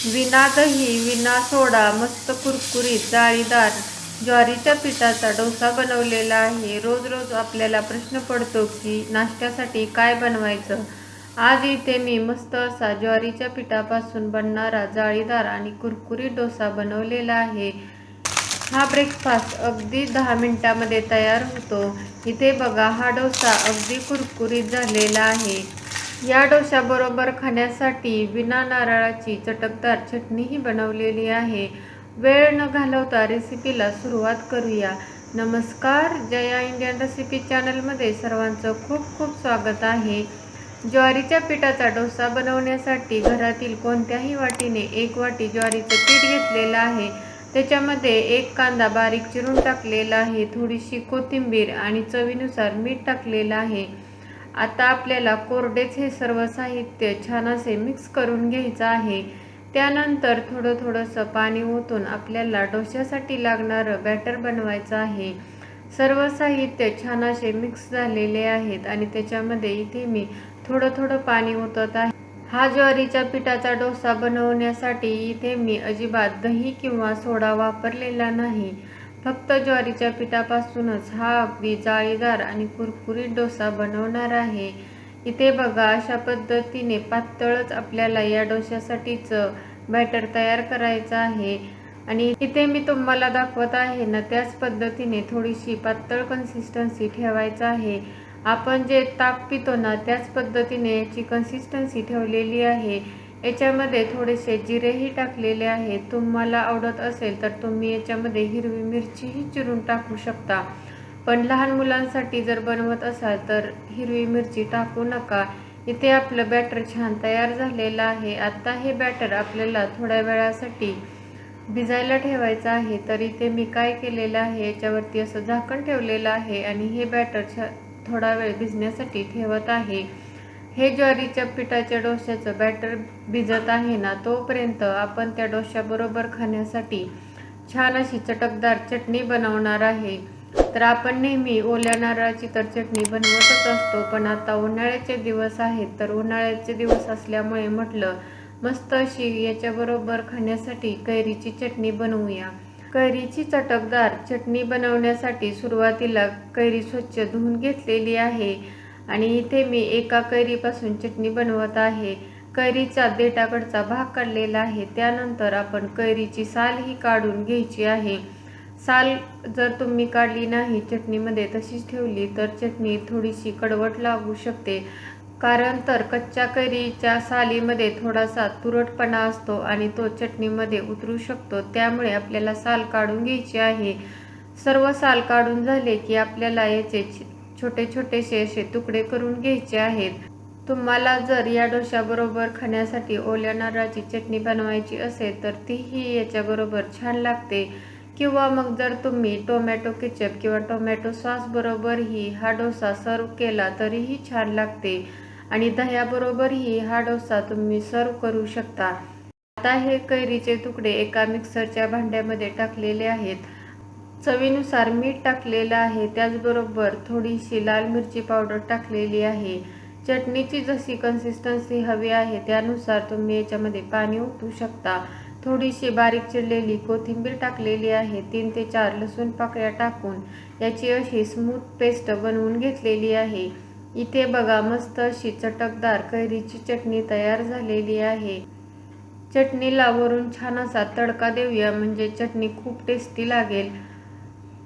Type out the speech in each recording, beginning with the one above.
विना दही विना सोडा मस्त कुरकुरीत जाळीदार ज्वारीच्या पिठाचा डोसा बनवलेला आहे। रोज रोज आपल्याला प्रश्न पडतो की नाश्त्यासाठी काय बनवायचं। आज इथे मी मस्त असा ज्वारीच्या पिठापासून बनणारा जाळीदार आणि कुरकुरीत डोसा बनवलेला आहे। हा ब्रेकफास्ट अगदी 10 मिनिटांमध्ये तयार होतो। इथे बघा, हा डोसा अगदी कुरकुरीत झालेला आहे। या डोशाबरोबर खाण्यासाठी बिना नारळाची चटकदार चटणीही बनवलेली आहे। वेळ न घालवता रेसिपीला सुरुवात करूया। नमस्कार, जया इंडियन रेसिपी चॅनलमध्ये सर्वांचं खूप खूप स्वागत आहे। ज्वारीच्या पिठाचा डोसा बनवण्यासाठी घरातील कोणत्याही वाटीने 1 वाटी ज्वारीचं पीठ घेतलेलं आहे। त्याच्यामध्ये 1 कांदा बारीक चिरून टाकलेला आहे, थोडीशी कोथिंबीर आणि चवीनुसार मीठ टाकलेलं आहे। आता आपल्याला कोरडेच हे सर्व साहित्य छान असे मिक्स करून घ्यायचं आहे। त्यानंतर थोडंसं पाणी ओतून आपल्याला डोश्यासाठी लागणारं बॅटर बनवायचं आहे। सर्व साहित्य छान असे मिक्स झालेले आहेत आणि त्याच्यामध्ये इथे मी थोडं पाणी ओतत आहे। हा ज्वारीच्या पिठाचा डोसा बनवण्यासाठी इथे मी अजिबात दही किंवा सोडा वापरलेला नाही। फक्त ज्वारीच्या पिठापासूनच हा अगदी जाळीदार आणि कुरकुरीत डोसा बनवणार आहे। इथे बघा, अशा पद्धतीने पातळच आपल्याला या डोश्यासाठीच बॅटर तयार करायचं आहे। आणि इथे मी तुम्हाला दाखवत आहे ना, त्याच पद्धतीने थोडीशी पातळ कन्सिस्टन्सी ठेवायचं आहे। आपण जे ताक पितो ना, त्याच पद्धतीने याची कन्सिस्टन्सी ठेवलेली आहे। याच्यामध्ये थोडेसे जिरेही टाकलेले आहेत। तुम्हाला आवडत असेल तर तुम्ही याच्यामध्ये हिरवी मिरचीही चिरून टाकू शकता, पण लहान मुलांसाठी जर बनवत असाल तर हिरवी मिरची टाकू नका। इथे आपलं बॅटर छान तयार झालेलं आहे। आता हे बॅटर आपल्याला थोड्या वेळासाठी भिजायला ठेवायचं आहे। तर इथे मी काय केलेलं आहे, याच्यावरती असं झाकण ठेवलेलं आहे आणि हे बॅटर थोडा वेळ भिजण्यासाठी ठेवत आहे। हे ज्वारीच्या पिठाच्या डोश्याचं बॅटर भिजत आहे ना, तोपर्यंत आपण त्या डोश्याबरोबर खाण्यासाठी छान अशी चटकदार चटणी बनवणार आहे। तर आपण नेहमी ओल्या नारळाची तर चटणी बनवतच असतो, पण आता उन्हाळ्याचे दिवस आहेत, तर उन्हाळ्याचे दिवस असल्यामुळे म्हटलं मस्त अशी याच्याबरोबर खाण्यासाठी कैरीची चटणी बनवूया। कैरीची चटकदार चटणी बनवण्यासाठी सुरुवातीला कैरी स्वच्छ धुवून घेतलेली आहे आणि इथे मी एका कैरीपासून चटणी बनवत आहे। कैरीचा देठाकडचा भाग काढलेला आहे। त्यानंतर आपण कैरीची साल ही काढून घ्यायची आहे। साल जर तुम्ही काढली नाही चटणीमध्ये तशीच ठेवली तर चटणी थोडीशी कडवट लागू शकते, कारण तर कच्च्या कैरीच्या सालीमध्ये थोडासा तुरटपणा असतो आणि तो चटणीमध्ये उतरू शकतो। त्यामुळे आपल्याला साल काढून घ्यायची आहे। सर्व साल काढून झाले की आपल्याला याचे छोटेसे असे तुकडे करून घ्यायचे आहेत। तुम्हाला जर या डोश्याबरोबर खाण्यासाठी ओल्या नारळाची चटणी बनवायची असेल तर तीही याच्याबरोबर छान लागते, किंवा मग जर तुम्ही टोमॅटो केचप किंवा टोमॅटो सॉस बरोबरही हा डोसा सर्व केला तरीही छान लागते आणि दह्याबरोबरही हा डोसा तुम्ही सर्व करू शकता। आता हे कैरीचे तुकडे एका मिक्सरच्या भांड्यामध्ये टाकलेले आहेत। चवीनुसार मीठ टाकलेलं आहे, त्याचबरोबर थोडीशी लाल मिरची पावडर टाकलेली आहे। चटणीची जशी कन्सिस्टन्सी हवी आहे त्यानुसार तुम्ही याच्यामध्ये पाणी ओतू शकता। थोडीशी बारीक चिरलेली कोथिंबीर टाकलेली आहे। 3 ते 4 लसूण पाकळ्या टाकून याची अशी स्मूथ पेस्ट बनवून घेतलेली आहे। इथे बघा, मस्त अशी चटकदार कैरीची चटणी तयार झालेली आहे। चटणीला वरून छान असा तडका देऊया, म्हणजे चटणी खूप टेस्टी लागेल।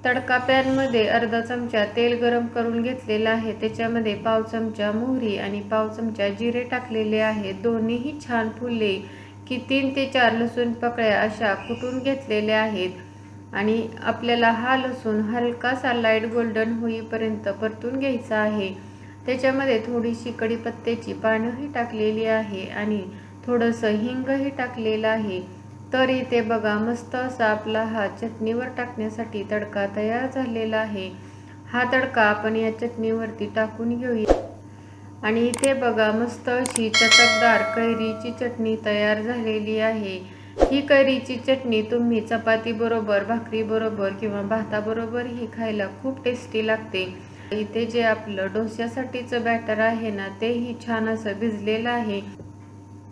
तडका पॅनमध्ये अर्धा चमचा तेल गरम करून घेतलेला आहे। त्याच्यामध्ये पाव चमचा मोहरी आणि पाव चमचा जिरे टाकलेले आहे। दोन्हीही छान फुलले की 3 ते 4 लसूण पाकळ्या अशा कुटून घेतलेल्या आहेत आणि आपल्याला हा लसूण हलकासा लाईट गोल्डन होईपर्यंत परतून घ्यायचा आहे। त्याच्यामध्ये थोडीशी कढीपत्त्याची पानंही टाकलेली आहे आणि थोडंसं हिंगही टाकलेलं आहे। तर इथे बघा, मस्त असा आपला हा चटणीवर टाकण्यासाठी तडका तयार झालेला आहे। हा तडका आपण या चटणीवरती टाकून घेऊया आणि इथे बघा, मस्त अशी चटकदार कैरीची चटणी तयार झालेली आहे। ही कैरीची चटणी तुम्ही चपाती बरोबर, भाकरी बरोबर किंवा भाताबरोबरही खायला खूप टेस्टी लागते। इथे जे आपलं डोश्यासाठीचं बॅटर आहे ना, तेही छान असं भिजलेलं आहे।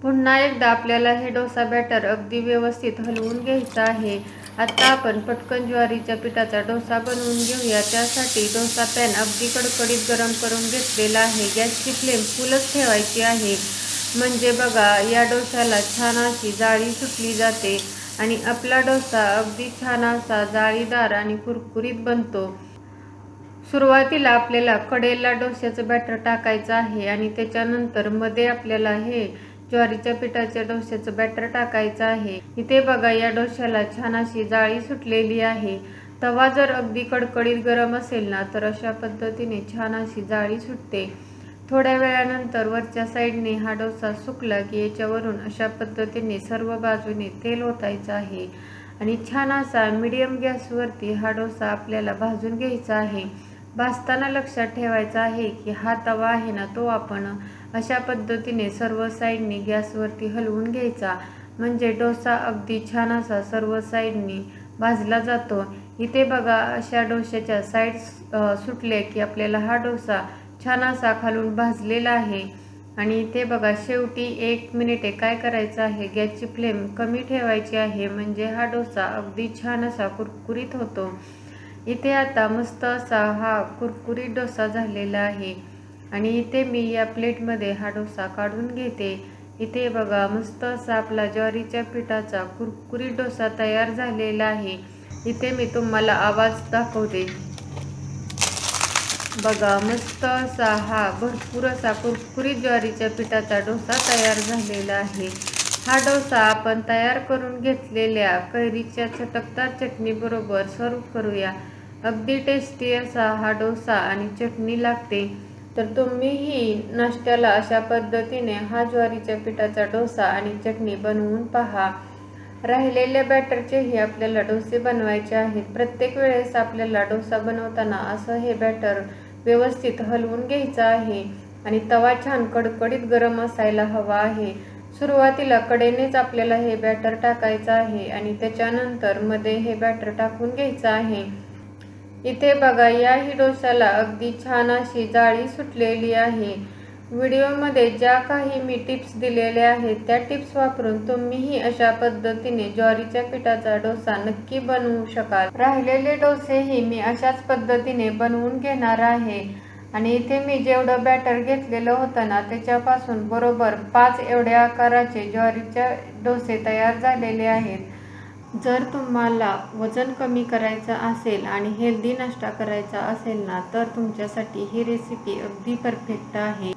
पुन्हा एकदा आपल्याला हे डोसा बॅटर अगदी व्यवस्थित हलवून घ्यायचं आहे। आता आपण पटकन ज्वारीच्या पिठाचा डोसा बनवून घेऊया। त्यासाठी डोसा पॅन अगदी कडकडीत गरम करून घेतलेला आहे। गॅसची फ्लेम फुलच ठेवायची आहे, म्हणजे बघा या डोस्याला छान अशी जाळी सुटली जाते आणि आपला डोसा अगदी छान असा जाळीदार आणि कुरकुरीत बनतो। सुरुवातीला आपल्याला कडेला डोश्याचं बॅटर टाकायचं आहे आणि त्याच्यानंतर मध्ये आपल्याला हे ज्वारीच्या पिठाच्या डोश्याचं बॅटर टाकायचं आहे। इथे बघा या डोश्याला छान अशी जाळी सुटलेली आहे। तवा जर अगदी कडकडीत गरम असेल ना तर अशा पद्धतीने छान अशी जाळी सुटते। थोड्या वेळानंतर वरच्या साईडने हा डोसा सुकला की याच्यावरून अशा पद्धतीने सर्व बाजूने तेल ओतायचं आहे आणि छान असा मीडियम गॅसवरती हा डोसा आपल्याला भाजून घ्यायचा आहे। भाजताना लक्षात ठेवायचं आहे की हा तवा आहे ना तो आपण अशा पद्धतीने सर्व साईडनी गॅसवरती हलवून घ्यायचा, म्हणजे डोसा अगदी छान असा सर्व साईडनी भाजला जातो। इथे बघा अशा डोश्याच्या साईड सुटले की आपल्याला हा डोसा छान असा खालून भाजलेला आहे। आणि इथे बघा शेवटी 1 मिनिटे काय करायचं आहे, गॅसची फ्लेम कमी ठेवायची आहे, म्हणजे हा डोसा अगदी छान असा कुरकुरीत होतो। इथे आता मस्त असा हा कुरकुरीत डोसा झालेला आहे आणि इथे मी या प्लेटमध्ये हा डोसा काढून घेते। इथे बघा मस्त असा आपला ज्वारीच्या पिठाचा कुरकुरीत डोसा तयार झालेला आहे। इथे मी तुम्हाला आवाज दाखवते बघा, मस्त असा हा भरपूर असा कुरकुरीत ज्वारीच्या पिठाचा डोसा तयार झालेला आहे। हा डोसा आपण तयार करून घेतलेल्या कैरीच्या चटकदार चटणी बरोबर सर्व करूया। अगदी टेस्टी असा हा डोसा आणि चटणी लागते। तर तुम्हीही नाश्त्याला अशा पद्धतीने हा ज्वारीच्या पिठाचा डोसा आणि चटणी बनवून पहा। राहिलेल्या बॅटरचेही आपल्याला डोसे बनवायचे आहेत। प्रत्येक वेळेस आपल्याला डोसा बनवताना असं हे बॅटर व्यवस्थित हलवून घ्यायचं आहे आणि तवा छान कडकडीत गरम असायला हवा आहे। सुरुवातीला कडेनेच आपल्याला हे बॅटर टाकायचं आहे आणि त्याच्यानंतर मध्ये हे बॅटर टाकून घ्यायचं आहे। इथे बघा याही डोश्याला अगदी छान अशी जाळी सुटलेली आहे। व्हिडिओमध्ये ज्या काही मी टिप्स दिलेल्या आहेत त्या टिप्स वापरून तुम्हीही अशा पद्धतीने ज्वारीच्या पिठाचा डोसा नक्की बनवू शकाल। राहिलेले डोसेही मी अशाच पद्धतीने बनवून घेणार आहे आणि इथे मी जेवढं बॅटर घेतलेलं होतं ना त्याच्यापासून बरोबर 5 एवढ्या आकाराचे ज्वारीच्या डोसे तयार झालेले आहेत। जर तुम्हाला वजन कमी करायचं असेल आणि हेल्दी नाश्ता करायचा असेल ना तर तुमच्यासाठी ही रेसिपी अगदी परफेक्ट आहे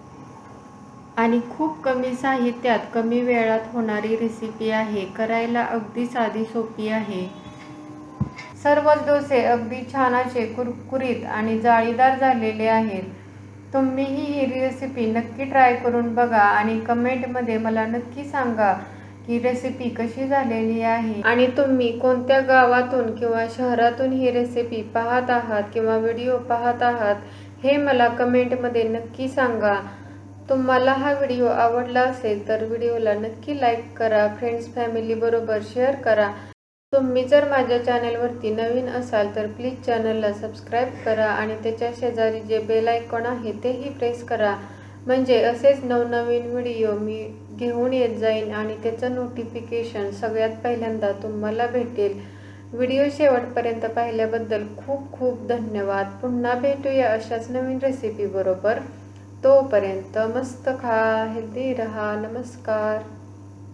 आणि खूप कमी साहित्यात कमी वेळात होणारी रेसिपी आहे। करायला अगदी साधी सोपी आहे। सर्वच डोसे अगदी छान असे कुरकुरीत आणि जाळीदार झालेले आहेत। तुम्हीही ही रेसिपी नक्की ट्राय करून बघा आणि कमेंटमध्ये मला नक्की सांगा की रेसिपी कशी झालेली आहे आणि तुम्ही कोणत्या गावातून किंवा शहरातून ही रेसिपी पाहत आहात किंवा व्हिडिओ पाहत आहात हे मला कमेंटमध्ये नक्की सांगा। तुम्हाला हा व्हिडिओ आवडला असेल तर व्हिडिओला नक्की लाईक करा, फ्रेंड्स फॅमिली बरोबर शेअर करा। तुम्ही जर माझ्या चॅनलवरती नवीन असाल तर प्लीज चॅनलला सबस्क्राईब करा आणि त्याच्या शेजारी जे बेल आयकॉन आहे तेही प्रेस करा, म्हणजे असेच नवनवीन व्हिडिओ मी घेऊन येत जाईन आणि त्याचं नोटिफिकेशन सगळ्यात पहिल्यांदा तुम्हाला भेटेल। व्हिडिओ शेवटपर्यंत पाहिल्याबद्दल खूप खूप धन्यवाद। पुन्हा भेटूया अशाच नवीन रेसिपी बरोबर। तोपर्यंत मस्त खा, हेल्दी रहा। नमस्कार।